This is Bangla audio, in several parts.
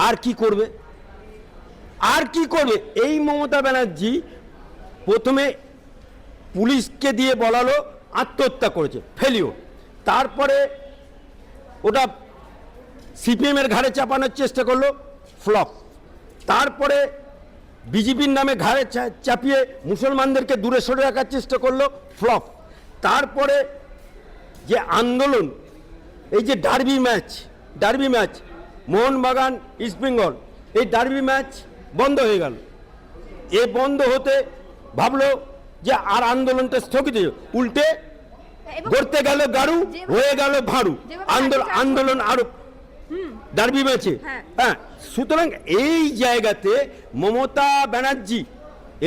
আর কি করবে? আর কি করবে? এই মমতা ব্যানার্জি প্রথমে পুলিশকে দিয়ে বলালো আত্মহত্যা করেছে, ফেলিও। তারপরে ওটা সিপিএমের ঘাড়ে চাপানোর চেষ্টা করলো, ফ্লপ। তারপরে বিজেপির নামে ঘাড়ে চাপিয়ে মুসলমানদেরকে দূরে সরে রাখার চেষ্টা করলো, ফ্লপ। তারপরে যে আন্দোলন, এই যে ডার্বি ম্যাচ মোহনবাগান ইস্টবেঙ্গল, এই ডার্বি ম্যাচ বন্ধ হয়ে গেল। এ বন্ধ হতে ভাবলো যে আর আন্দোলনটা স্থগিত, উল্টে গড়তে গেল গাড়ু, হয়ে গেল ভাড়ু। আন্দোলন আরো ডার্বি ম্যাচে। হ্যাঁ, সুতরাং এই জায়গাতে মমতা ব্যানার্জি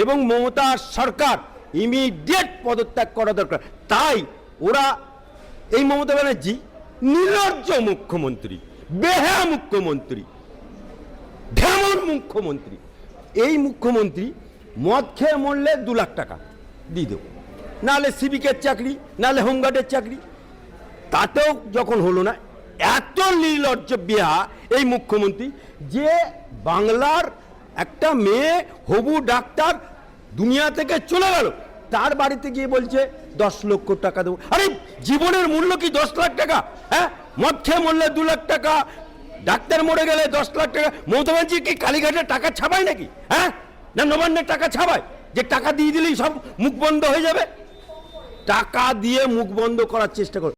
এবং মমতা সরকার ইমিডিয়েট পদত্যাগ করা দরকার। তাই ওরা, এই মমতা ব্যানার্জি নির্লজ্জ মুখ্যমন্ত্রী, বেহায়া মুখ্যমন্ত্রী, ঢেমন মুখ্যমন্ত্রী। এই মুখ্যমন্ত্রী মদ খেয়ে মরলে 2 লাখ টাকা দিয়ে দেবো, নাহলে সিভিকের চাকরি, নাহলে হোমগার্ডের চাকরি। তাতেও যখন হলো না, এত নির্লজ্জ বেহা এই মুখ্যমন্ত্রী যে বাংলার একটা মেয়ে হবু ডাক্তার দুনিয়া থেকে চলে গেল, তার বাড়িতে গিয়ে বলছে 10 লক্ষ টাকা দেবো। আরে জীবনের মূল্য কি 10 লাখ টাকা? হ্যাঁ, মদ খেয়ে মরলে 2 লাখ টাকা, ডাক্তার মরে গেলে 10 লাখ টাকা। মমতা ব্যানার্জি কি কালীঘাটের টাকা ছাপায় নাকি? হ্যাঁ, না নবান্নের টাকা ছাপায় যে টাকা দিয়ে দিলেই সব মুখ বন্ধ হয়ে যাবে? টাকা দিয়ে মুখ বন্ধ করার চেষ্টা করে।